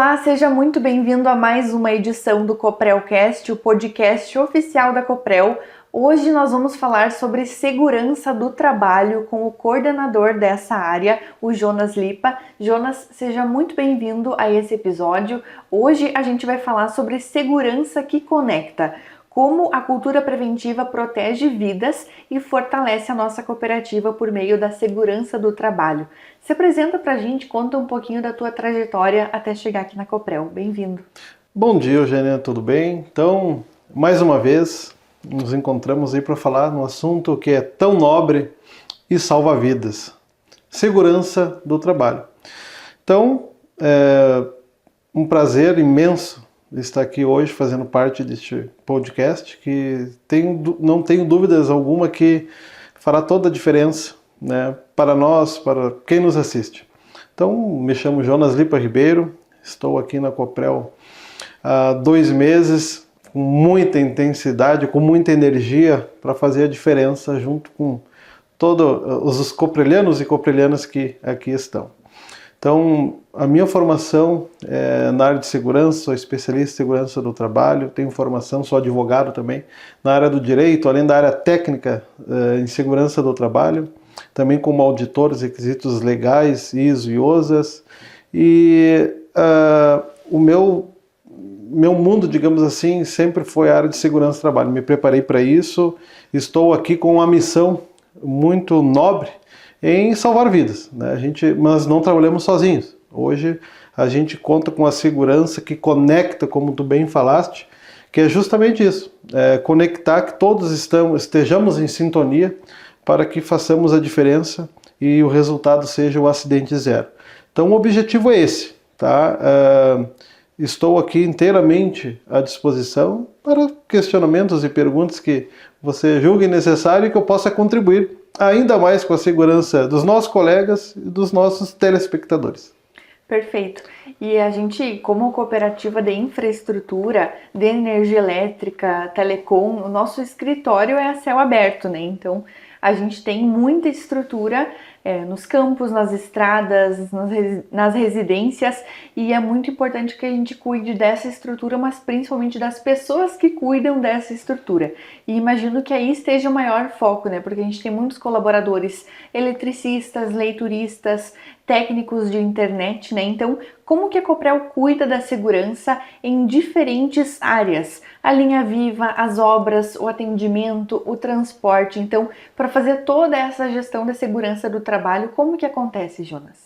Olá, seja muito bem-vindo a mais uma edição do Coprelcast, o podcast oficial da Coprel. Hoje nós vamos falar sobre segurança do trabalho com o coordenador dessa área, o Jonas Lipa. Jonas, seja muito bem-vindo a esse episódio. Hoje a gente vai falar sobre segurança que conecta. Como a cultura preventiva protege vidas e fortalece a nossa cooperativa por meio da segurança do trabalho. Se apresenta pra gente, conta um pouquinho da tua trajetória até chegar aqui na Coprel. Bem-vindo. Bom dia, Eugênia, tudo bem? Então, mais uma vez, nos encontramos aí para falar no assunto que é tão nobre e salva vidas. Segurança do trabalho. Então, é um prazer imenso estar aqui hoje fazendo parte deste podcast, que não tenho dúvidas alguma que fará toda a diferença, né, para nós, para quem nos assiste. Então, me chamo Jonas Lipa Ribeiro, estou aqui na Coprel há 2 meses, com muita intensidade, com muita energia para fazer a diferença junto com todos os coprelianos e coprelianas que aqui estão. Então, a minha formação é na área de segurança, sou especialista em segurança do trabalho, tenho formação, sou advogado também na área do direito, além da área técnica em segurança do trabalho, também como auditor dos requisitos legais, ISO e OSAS, e o meu mundo, digamos assim, sempre foi a área de segurança do trabalho. Me preparei para isso, estou aqui com uma missão muito nobre, em salvar vidas, né? Mas não trabalhamos sozinhos. Hoje a gente conta com a segurança que conecta, como tu bem falaste, que é justamente isso, conectar que todos estejamos em sintonia para que façamos a diferença e o resultado seja o acidente zero. Então o objetivo é esse, tá? Estou aqui inteiramente à disposição para questionamentos e perguntas que você julgue necessário e que eu possa contribuir ainda mais com a segurança dos nossos colegas e dos nossos telespectadores. Perfeito. E a gente, como cooperativa de infraestrutura, de energia elétrica, telecom, o nosso escritório é a céu aberto, né? Então, a gente tem muita estrutura nos campos, nas estradas, nas residências, e é muito importante que a gente cuide dessa estrutura, mas principalmente das pessoas que cuidam dessa estrutura. E imagino que aí esteja o maior foco, né? Porque a gente tem muitos colaboradores, eletricistas, leituristas, técnicos de internet, né? Então, como que a Coprel cuida da segurança em diferentes áreas? A linha viva, as obras, o atendimento, o transporte. Então, para fazer toda essa gestão da segurança do trabalho, como que acontece, Jonas?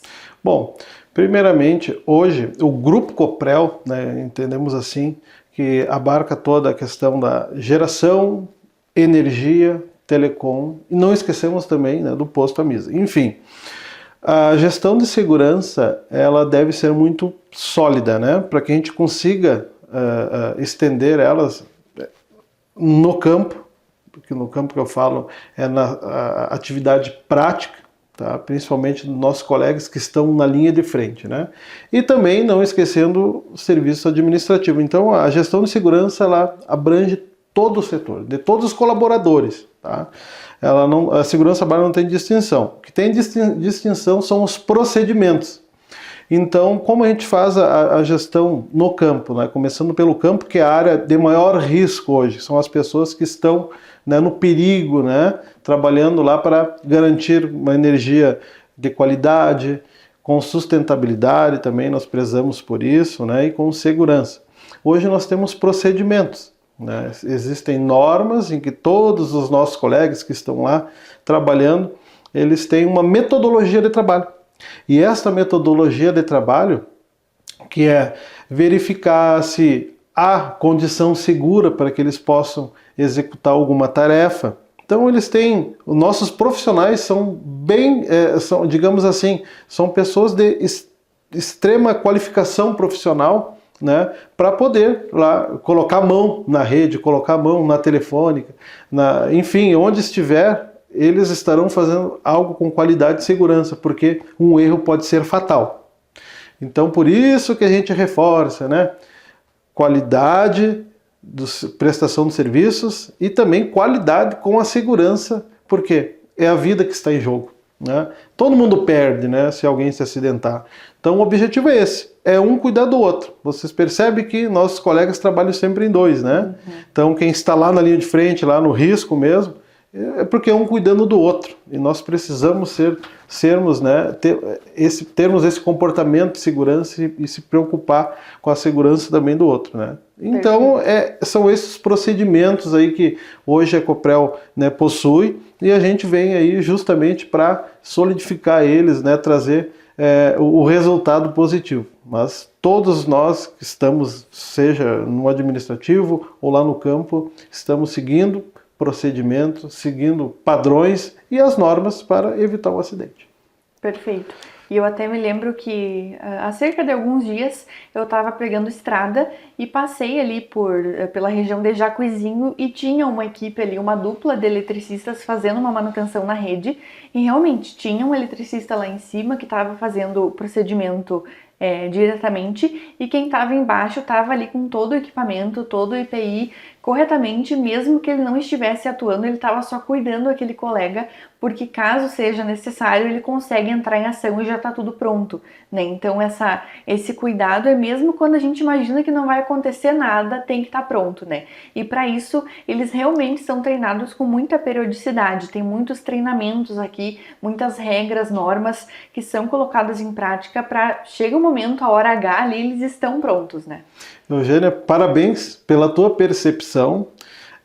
Bom, primeiramente, hoje, o Grupo Coprel, né, entendemos assim, que abarca toda a questão da geração, energia, telecom, e não esquecemos também, né, do posto à mesa. Enfim, a gestão de segurança, ela deve ser muito sólida, né, para que a gente consiga estender elas no campo, porque no campo que eu falo é na atividade prática, tá? Principalmente dos nossos colegas que estão na linha de frente, né? E também não esquecendo o serviço administrativo. Então a gestão de segurança, ela abrange todo o setor, de todos os colaboradores, tá? A segurança do trabalho não tem distinção. O que tem distinção são os procedimentos. Então, como a gente faz a gestão no campo, né? Começando pelo campo, que é a área de maior risco hoje, são as pessoas que estão, né, no perigo, né, trabalhando lá para garantir uma energia de qualidade, com sustentabilidade também, nós prezamos por isso, né, e com segurança. Hoje nós temos procedimentos, né? Existem normas em que todos os nossos colegas que estão lá trabalhando, eles têm uma metodologia de trabalho. E esta metodologia de trabalho, que é verificar se há condição segura para que eles possam executar alguma tarefa. Então eles têm, os nossos profissionais são bem, digamos assim, são pessoas de extrema qualificação profissional, né, para poder lá colocar a mão na rede, colocar a mão na telefônica, enfim, onde estiver, eles estarão fazendo algo com qualidade e segurança, porque um erro pode ser fatal. Então, por isso que a gente reforça, né? Qualidade prestação de serviços e também qualidade com a segurança, porque é a vida que está em jogo. né? Todo mundo perde, né, se alguém se acidentar. Então o objetivo é esse, é um cuidar do outro. Vocês percebem que nossos colegas trabalham sempre em dois, né? Então quem está lá na linha de frente, lá no risco mesmo, é porque é um cuidando do outro. E nós precisamos sermos, né, termos esse comportamento de segurança e se preocupar com a segurança também do outro, né? Então são esses procedimentos aí que hoje a Coprel, né, possui, e a gente vem aí justamente para solidificar eles, né, trazer o resultado positivo. Mas todos nós que estamos, seja no administrativo ou lá no campo, estamos seguindo procedimentos, seguindo padrões e as normas para evitar o acidente. Perfeito. E eu até me lembro que há cerca de alguns dias eu estava pegando estrada e passei ali pela região de Jacuizinho e tinha uma equipe ali, uma dupla de eletricistas fazendo uma manutenção na rede, e realmente tinha um eletricista lá em cima que estava fazendo o procedimento diretamente, e quem estava embaixo estava ali com todo o equipamento, todo o EPI corretamente, mesmo que ele não estivesse atuando, ele estava só cuidando daquele colega, porque caso seja necessário, ele consegue entrar em ação e já está tudo pronto, né? Então esse cuidado é mesmo quando a gente imagina que não vai acontecer nada, tem que estar pronto, né? E para isso, eles realmente são treinados com muita periodicidade, tem muitos treinamentos aqui, muitas regras, normas que são colocadas em prática para, chega o momento, a hora H ali, eles estão prontos, né? Eugênia, parabéns pela tua percepção.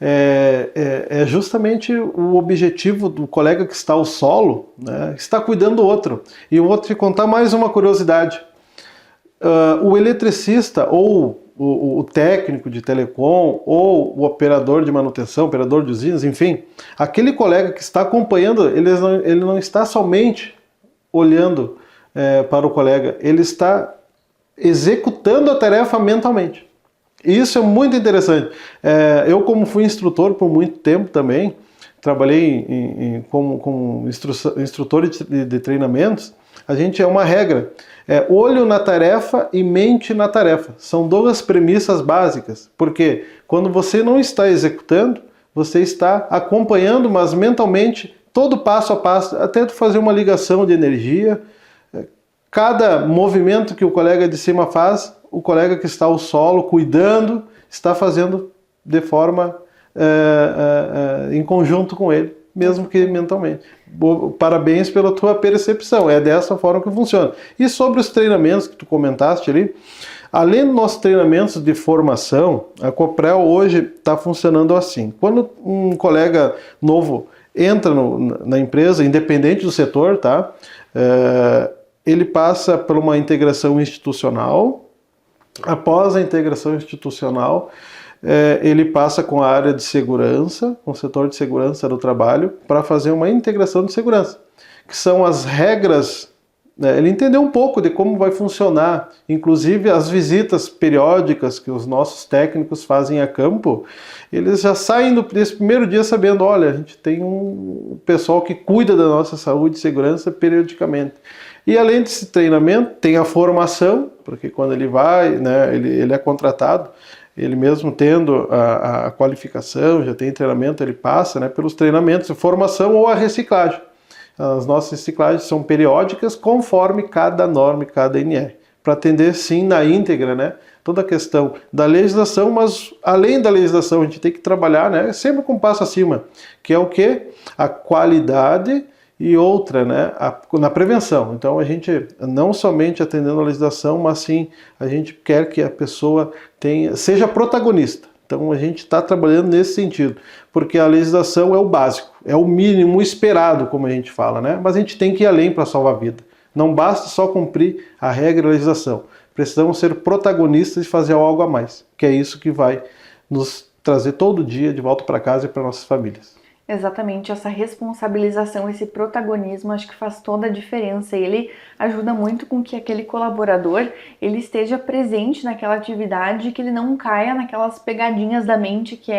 É justamente o objetivo do colega que está ao solo, né, está cuidando do outro. E eu vou te contar mais uma curiosidade. O eletricista ou o técnico de telecom ou o operador de manutenção, operador de usinas, enfim, aquele colega que está acompanhando, ele não está somente olhando para o colega, ele está executando a tarefa mentalmente. Isso é muito interessante. Eu, como fui instrutor por muito tempo também, trabalhei como instrutor de treinamentos, a gente é uma regra. Olho na tarefa e mente na tarefa. São duas premissas básicas. Porque quando você não está executando, você está acompanhando, mas mentalmente, todo passo a passo, até tu fazer uma ligação de energia. Cada movimento que o colega de cima faz, o colega que está ao solo, cuidando, está fazendo de forma em conjunto com ele, mesmo que mentalmente. Parabéns pela tua percepção, é dessa forma que funciona. E sobre os treinamentos que tu comentaste ali, além dos nossos treinamentos de formação, a Coprel hoje está funcionando assim. Quando um colega novo entra na empresa, independente do setor, tá? Ele passa por uma integração institucional. Após a integração institucional, ele passa com a área de segurança, com o setor de segurança do trabalho, para fazer uma integração de segurança, que são as regras, né? Ele entendeu um pouco de como vai funcionar, inclusive as visitas periódicas que os nossos técnicos fazem a campo, eles já saem desse primeiro dia sabendo, olha, a gente tem um pessoal que cuida da nossa saúde e segurança periodicamente. E além desse treinamento, tem a formação, porque quando ele vai, né, ele é contratado, ele mesmo tendo a qualificação, já tem treinamento, ele passa, né, pelos treinamentos de formação ou a reciclagem. As nossas reciclagens são periódicas conforme cada norma e cada NR, para atender sim na íntegra, né, toda a questão da legislação, mas além da legislação a gente tem que trabalhar, né, sempre com um passo acima, que é o quê? A qualidade e outra, né, na prevenção. Então a gente não somente atendendo a legislação, mas sim a gente quer que a pessoa seja protagonista. Então a gente está trabalhando nesse sentido, porque a legislação é o básico, é o mínimo esperado, como a gente fala, né? Mas a gente tem que ir além para salvar a vida. Não basta só cumprir a regra e a legislação. Precisamos ser protagonistas e fazer algo a mais, que é isso que vai nos trazer todo dia de volta para casa e para nossas famílias. Exatamente, essa responsabilização, esse protagonismo, acho que faz toda a diferença. Ele ajuda muito com que aquele colaborador ele esteja presente naquela atividade, que ele não caia naquelas pegadinhas da mente que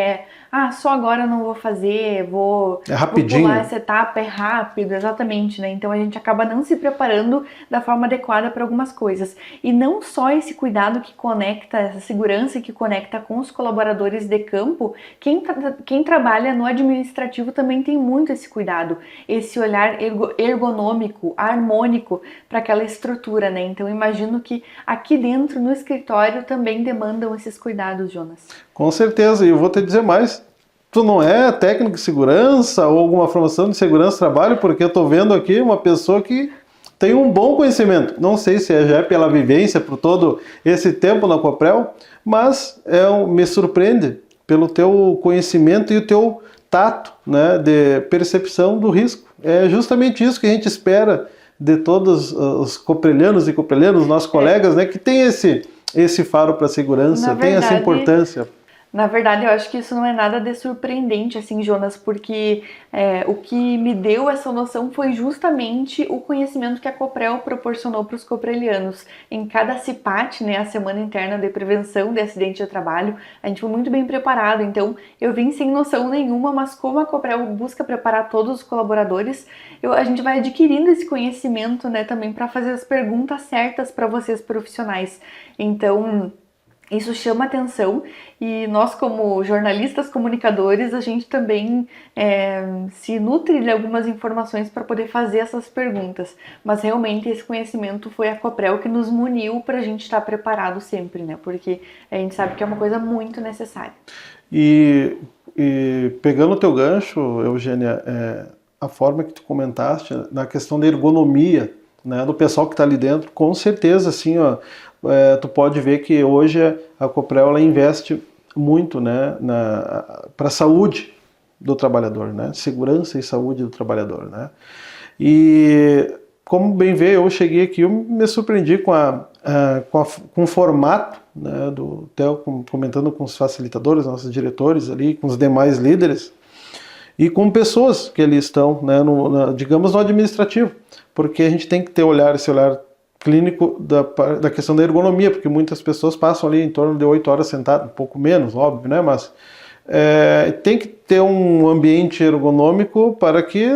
só agora eu não vou fazer, vou pular essa etapa, é rápido, exatamente, né? Então a gente acaba não se preparando da forma adequada para algumas coisas. E não só esse cuidado que conecta, essa segurança que conecta com os colaboradores de campo, quem trabalha no administrativo cooperativo também tem muito esse cuidado, esse olhar ergonômico, harmônico para aquela estrutura, né? Então imagino que aqui dentro no escritório também demandam esses cuidados, Jonas. Com certeza, e eu vou te dizer mais. Tu não é técnico de segurança ou alguma formação de segurança do trabalho, porque eu estou vendo aqui uma pessoa que tem um bom conhecimento. Não sei se já é pela vivência, por todo esse tempo na Coprel, mas me surpreende pelo teu conhecimento e o teu tato, né, de percepção do risco. É justamente isso que a gente espera de todos os coprelianos e coprelianos, nossos colegas, né, que tem esse faro para a segurança, tem essa importância. Na verdade, eu acho que isso não é nada de surpreendente, assim, Jonas, porque o que me deu essa noção foi justamente o conhecimento que a Coprel proporcionou para os coprelianos. Em cada CIPAT, né, a Semana Interna de Prevenção de Acidente de Trabalho, a gente foi muito bem preparado, então eu vim sem noção nenhuma, mas como a Coprel busca preparar todos os colaboradores, a gente vai adquirindo esse conhecimento, né, também para fazer as perguntas certas para vocês profissionais. Então, isso chama atenção e nós, como jornalistas comunicadores, a gente também se nutre de algumas informações para poder fazer essas perguntas. Mas realmente esse conhecimento foi a Coprel que nos muniu para a gente estar preparado sempre, né? Porque a gente sabe que é uma coisa muito necessária. E pegando o teu gancho, Eugênia, a forma que tu comentaste na questão da ergonomia, né, do pessoal que está ali dentro, com certeza, assim, ó, tu pode ver que hoje a Coprel ela investe muito, né, para a saúde do trabalhador, né, segurança e saúde do trabalhador, né. E como bem vê, eu cheguei aqui, eu me surpreendi com o formato, né, do Theo, comentando com os facilitadores, nossos diretores ali, com os demais líderes, e com pessoas que ali estão, né, digamos, no administrativo, porque a gente tem que ter esse olhar clínico da questão da ergonomia, porque muitas pessoas passam ali em torno de 8 horas sentado, um pouco menos, óbvio, né, mas tem que ter um ambiente ergonômico para que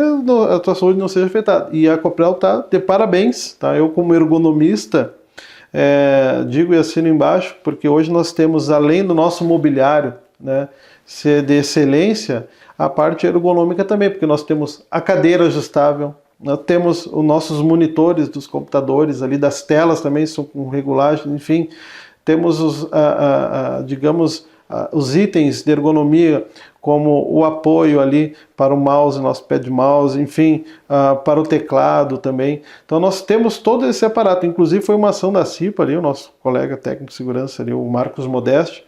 a tua saúde não seja afetada. E a Coprel está de parabéns, tá? Eu como ergonomista digo e assino embaixo, porque hoje nós temos, além do nosso mobiliário, né, ser de excelência, a parte ergonômica também, porque nós temos a cadeira ajustável, nós temos os nossos monitores dos computadores ali, das telas também são com regulagem, enfim, temos digamos, os itens de ergonomia, como o apoio ali para o mouse, nosso pad mouse, enfim, para o teclado também. Então nós temos todo esse aparato, inclusive foi uma ação da CIPA ali, o nosso colega técnico de segurança ali, o Marcos Modeste,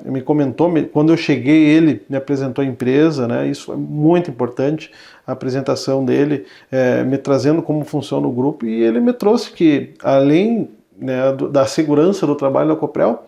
me comentou, quando eu cheguei ele me apresentou a empresa, né, isso foi muito importante, a apresentação dele, me trazendo como funciona o grupo, e ele me trouxe que além, né, da segurança do trabalho da Coprel,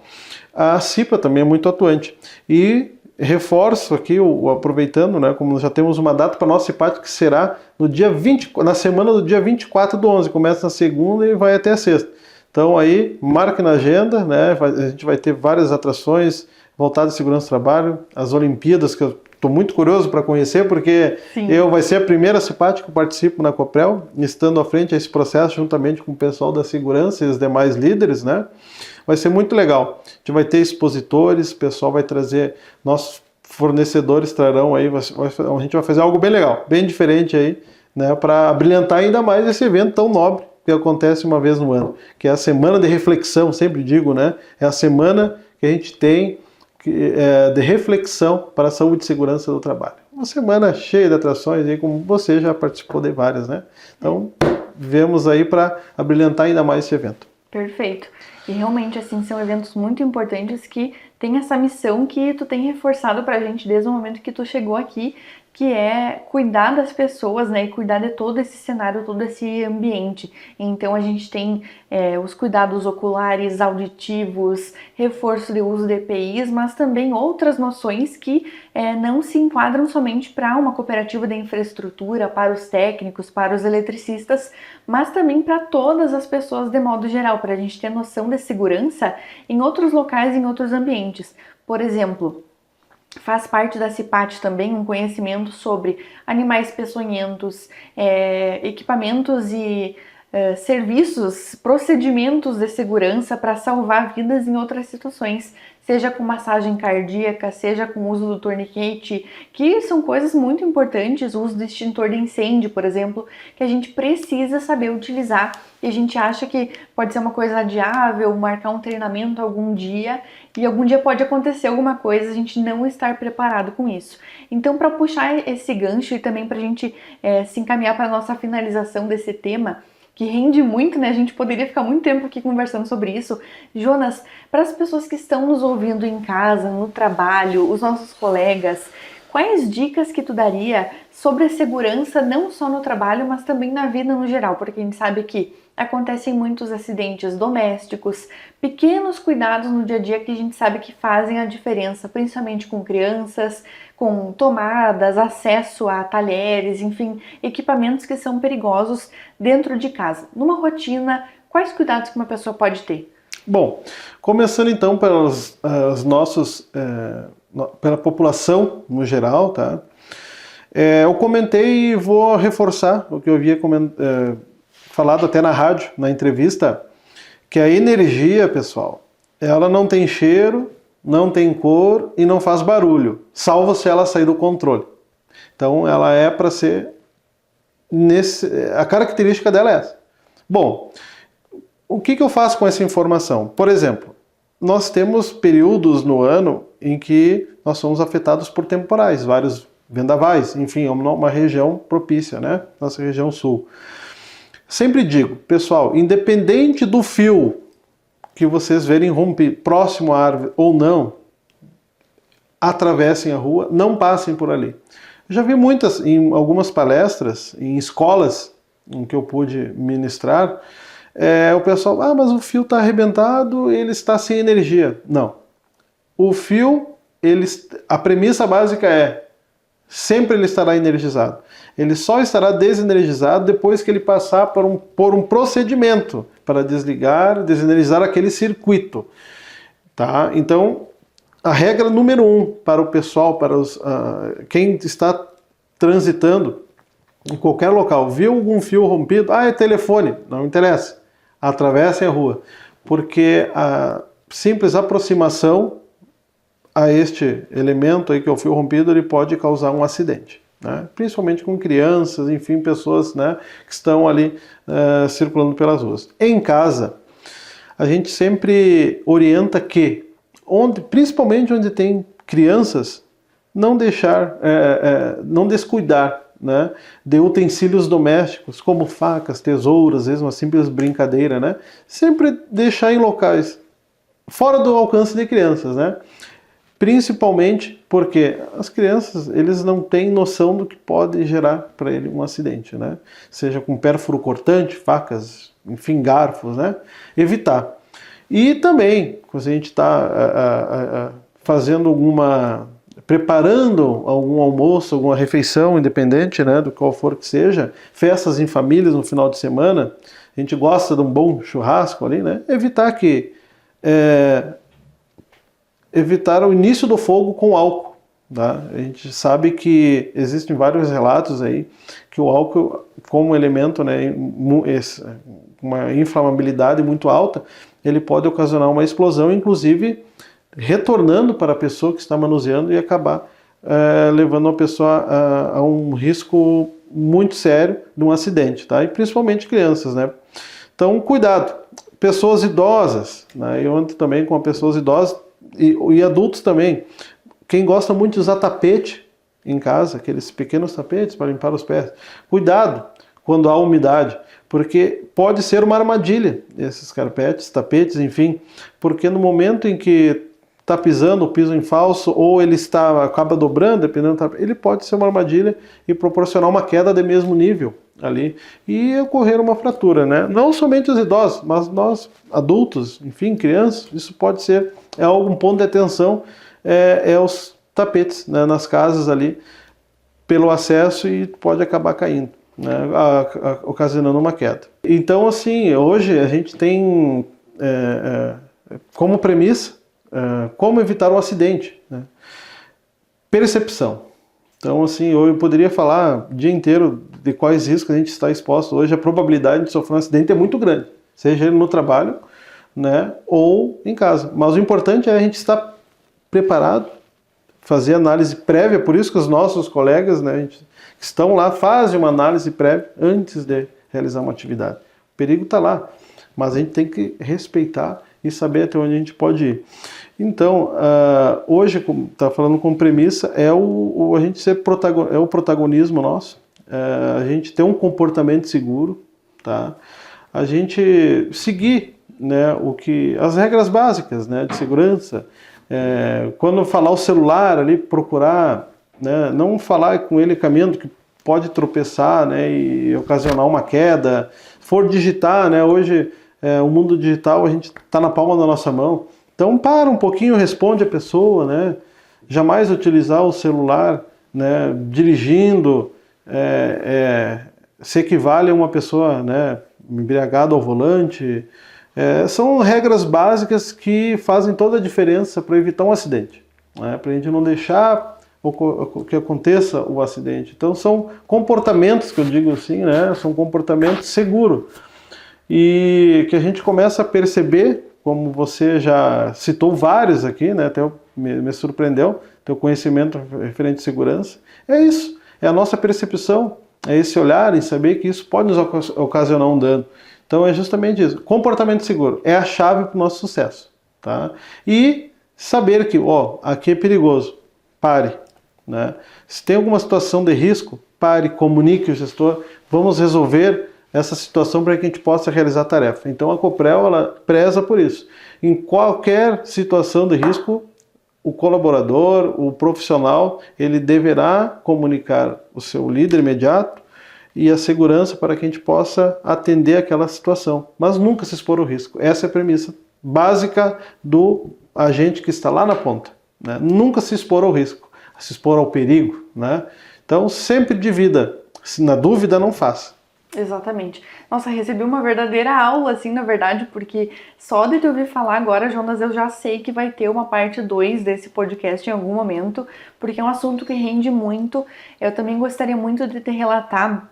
a CIPA também é muito atuante. E reforço aqui, aproveitando, né, como já temos uma data para o nosso CIPAT, que será no dia 20, na semana do dia 24/11, começa na segunda e vai até a sexta. Então aí, marque na agenda, né, a gente vai ter várias atrações voltadas à segurança do trabalho, as Olimpíadas, que eu estou muito curioso para conhecer, porque vai ser a primeira CIPAT que eu participo na Coprel, estando à frente a esse processo, juntamente com o pessoal da segurança e os demais líderes, né? Vai ser muito legal. A gente vai ter expositores, o pessoal vai trazer, nossos fornecedores trarão aí, a gente vai fazer algo bem legal, bem diferente aí, né, para brilhantar ainda mais esse evento tão nobre que acontece uma vez no ano, que é a semana de reflexão, sempre digo, né? É a semana que a gente tem de reflexão para a saúde e segurança do trabalho. Uma semana cheia de atrações, aí, como você já participou de várias, né? Então, vemos aí para abrilhantar ainda mais esse evento. Perfeito. E realmente, assim, são eventos muito importantes que tem essa missão que tu tem reforçado pra gente desde o momento que tu chegou aqui, que é cuidar das pessoas, né, e cuidar de todo esse cenário, todo esse ambiente. Então a gente tem os cuidados oculares, auditivos, reforço de uso de EPIs, mas também outras noções que não se enquadram somente para uma cooperativa de infraestrutura, para os técnicos, para os eletricistas, mas também para todas as pessoas de modo geral, para a gente ter noção de segurança em outros locais, em outros ambientes. Por exemplo, faz parte da CIPAT também um conhecimento sobre animais peçonhentos, equipamentos e serviços, procedimentos de segurança para salvar vidas em outras situações, seja com massagem cardíaca, seja com o uso do torniquete, que são coisas muito importantes, o uso do extintor de incêndio, por exemplo, que a gente precisa saber utilizar e a gente acha que pode ser uma coisa adiável, marcar um treinamento algum dia e algum dia pode acontecer alguma coisa, a gente não estar preparado com isso. Então, para puxar esse gancho e também para a gente se encaminhar para a nossa finalização desse tema, que rende muito, né? A gente poderia ficar muito tempo aqui conversando sobre isso. Jonas, para as pessoas que estão nos ouvindo em casa, no trabalho, os nossos colegas, quais dicas que tu daria sobre a segurança não só no trabalho, mas também na vida no geral? Porque a gente sabe que acontecem muitos acidentes domésticos, pequenos cuidados no dia a dia que a gente sabe que fazem a diferença, principalmente com crianças, com tomadas, acesso a talheres, enfim, equipamentos que são perigosos dentro de casa. Numa rotina, quais cuidados que uma pessoa pode ter? Bom, começando então pelos pela população no geral, tá? Eu comentei e vou reforçar o que eu havia falado até na rádio, na entrevista, que a energia, pessoal, ela não tem cheiro, não tem cor e não faz barulho, salvo se ela sair do controle. Então ela é para ser a característica dela é essa. Bom, o que eu faço com essa informação? Por exemplo, nós temos períodos no ano em que nós somos afetados por temporais, vários vendavais, enfim, é uma região propícia, né? Nossa região sul. Sempre digo, pessoal, independente do fio que vocês verem romper próximo à árvore ou não, atravessem a rua, não passem por ali. Eu já vi em algumas palestras, em escolas em que eu pude ministrar, o pessoal, mas o fio está arrebentado, ele está sem energia. Não. O fio, a premissa básica sempre ele estará energizado. Ele só estará desenergizado depois que ele passar por um procedimento para desenergizar aquele circuito. Tá? Então, a regra número 1 para o pessoal, para quem está transitando em qualquer local, viu algum fio rompido, é telefone, não interessa, atravessem a rua, porque a simples aproximação a este elemento aí que é o fio rompido, ele pode causar um acidente, né? Principalmente com crianças, enfim, pessoas, né, que estão ali circulando pelas ruas. Em casa, a gente sempre orienta que, principalmente onde tem crianças, não descuidar, né, de utensílios domésticos, como facas, tesouras, às vezes uma simples brincadeira, né? Sempre deixar em locais fora do alcance de crianças, né? Principalmente porque as crianças, eles não têm noção do que pode gerar para ele um acidente, né? Seja com pérfuro cortante, facas, enfim, garfos, né? Evitar. E também, quando a gente está preparando algum almoço, alguma refeição, independente, né, do qual for que seja, festas em famílias no final de semana, a gente gosta de um bom churrasco ali, né? Evitar o início do fogo com álcool. Tá? A gente sabe que existem vários relatos aí que o álcool, como elemento, né, uma inflamabilidade muito alta, ele pode ocasionar uma explosão, inclusive retornando para a pessoa que está manuseando e acabar levando a pessoa a um risco muito sério de um acidente, tá? E principalmente crianças, né? Então, cuidado. Pessoas idosas, né? Eu ando também com pessoas idosas e adultos também. Quem gosta muito de usar tapete em casa, aqueles pequenos tapetes para limpar os pés, cuidado quando há umidade, porque pode ser uma armadilha, esses carpetes, tapetes, enfim, porque no momento em que está pisando o piso em falso ou ele acaba dobrando, dependendo do tapete, ele pode ser uma armadilha e proporcionar uma queda de mesmo nível ali e ocorrer uma fratura, né? Não somente os idosos, mas nós adultos, enfim, crianças, isso pode ser algum ponto de atenção, os tapetes, né, nas casas ali, pelo acesso e pode acabar caindo, né, ocasionando uma queda. Então, assim, hoje a gente tem como premissa como evitar um acidente, né? Percepção. Então, assim, eu poderia falar o dia inteiro de quais riscos a gente está exposto hoje. A probabilidade de sofrer um acidente é muito grande, seja ele no trabalho, né, ou em casa. Mas o importante é a gente estar preparado, fazer análise prévia, por isso que os nossos colegas, né, que estão lá, fazem uma análise prévia antes de realizar uma atividade. O perigo está lá, mas a gente tem que respeitar e saber até onde a gente pode ir. Então, hoje, como está falando com premissa, a gente ser é o protagonismo nosso, a gente ter um comportamento seguro, tá? A gente seguir, né, as regras básicas, né, de segurança. Quando falar o celular ali, procurar, né, não falar com ele caminhando, que pode tropeçar, né, e ocasionar uma queda. For digitar, né, hoje o mundo digital a gente está na palma da nossa mão. Então para um pouquinho, responde a pessoa, né? Jamais utilizar o celular, né, dirigindo se equivale a uma pessoa, né, embriagada ao volante. São regras básicas que fazem toda a diferença para evitar um acidente, né, para a gente não deixar que aconteça o acidente. Então são comportamentos que eu digo assim, né, são comportamentos seguros e que a gente começa a perceber, como você já citou vários aqui, né, até me surpreendeu, teu conhecimento referente à segurança. É isso, é a nossa percepção, é esse olhar em saber que isso pode nos ocasionar um dano. Então é justamente isso, comportamento seguro é a chave para o nosso sucesso, tá? E saber que, aqui é perigoso, pare, né? Se tem alguma situação de risco, pare, comunique o gestor, vamos resolver essa situação para que a gente possa realizar a tarefa. Então a Coprel, ela preza por isso. Em qualquer situação de risco, o colaborador, o profissional, ele deverá comunicar o seu líder imediato e a segurança para que a gente possa atender aquela situação, mas nunca se expor ao risco. Essa é a premissa básica do agente que está lá na ponta, né? Nunca se expor ao risco, se expor ao perigo, né? Então sempre divida, se na dúvida não faça. Exatamente. Nossa, recebi uma verdadeira aula, assim, na verdade, porque só de te ouvir falar agora, Jonas, eu já sei que vai ter uma parte 2 desse podcast em algum momento, porque é um assunto que rende muito. Eu também gostaria muito de te relatar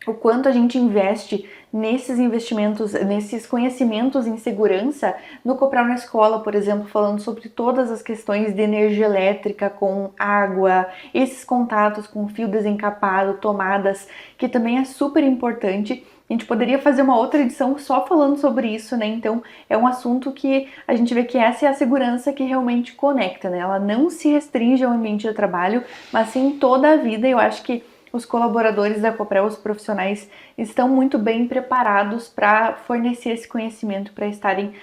o quanto a gente investe nesses investimentos, nesses conhecimentos em segurança no Coprel na Escola, por exemplo, falando sobre todas as questões de energia elétrica com água, esses contatos com fio desencapado, tomadas, que também é super importante. A gente poderia fazer uma outra edição só falando sobre isso, né? Então, é um assunto que a gente vê que essa é a segurança que realmente conecta, né? Ela não se restringe ao ambiente de trabalho, mas sim toda a vida. Eu acho que os colaboradores da Coprel, os profissionais, estão muito bem preparados para fornecer esse conhecimento, para estarem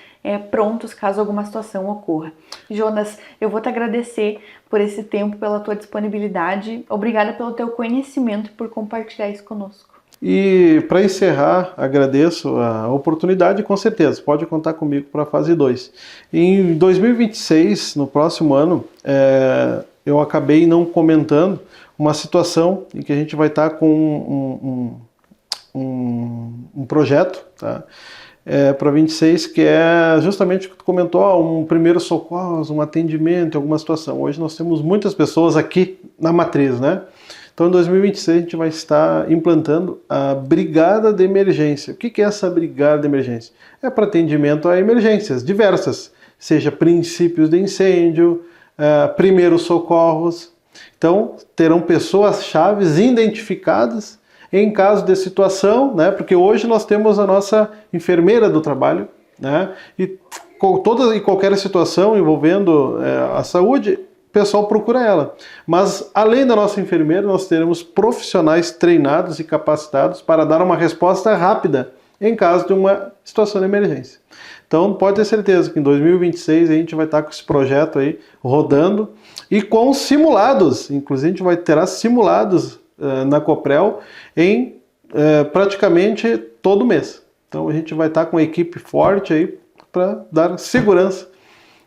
prontos caso alguma situação ocorra. Jonas, eu vou te agradecer por esse tempo, pela tua disponibilidade. Obrigada pelo teu conhecimento e por compartilhar isso conosco. E para encerrar, agradeço a oportunidade, com certeza, pode contar comigo para a fase 2. Em 2026, no próximo ano, eu acabei não comentando uma situação em que a gente vai estar com um projeto, tá? Para 26, que é justamente o que tu comentou, um primeiro socorro, um atendimento, alguma situação. Hoje nós temos muitas pessoas aqui na matriz, né? Então em 2026 a gente vai estar implantando a Brigada de Emergência. O que é essa Brigada de Emergência? É para atendimento a emergências diversas, seja princípios de incêndio, primeiros socorros. Então, terão pessoas-chave identificadas em caso de situação, né? Porque hoje nós temos a nossa enfermeira do trabalho, né? E toda e qualquer situação envolvendo a saúde, o pessoal procura ela. Mas, além da nossa enfermeira, nós teremos profissionais treinados e capacitados para dar uma resposta rápida em caso de uma situação de emergência. Então, pode ter certeza que em 2026 a gente vai estar com esse projeto aí rodando e com simulados. Inclusive, a gente terá simulados na Coprel em praticamente todo mês. Então, a gente vai estar com uma equipe forte aí para dar segurança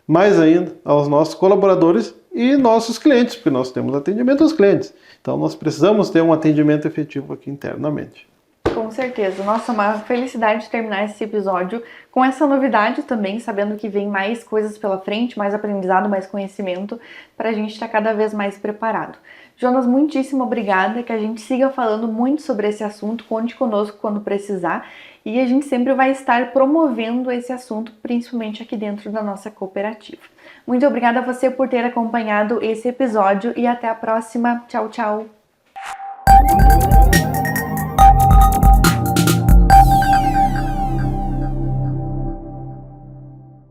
mais ainda aos nossos colaboradores e nossos clientes, porque nós temos atendimento aos clientes. Então, nós precisamos ter um atendimento efetivo aqui internamente. Com certeza. Nossa, uma felicidade terminar esse episódio com essa novidade também, sabendo que vem mais coisas pela frente, mais aprendizado, mais conhecimento, para a gente estar cada vez mais preparado. Jonas, muitíssimo obrigada, que a gente siga falando muito sobre esse assunto, conte conosco quando precisar e a gente sempre vai estar promovendo esse assunto, principalmente aqui dentro da nossa cooperativa. Muito obrigada a você por ter acompanhado esse episódio e até a próxima. Tchau, tchau!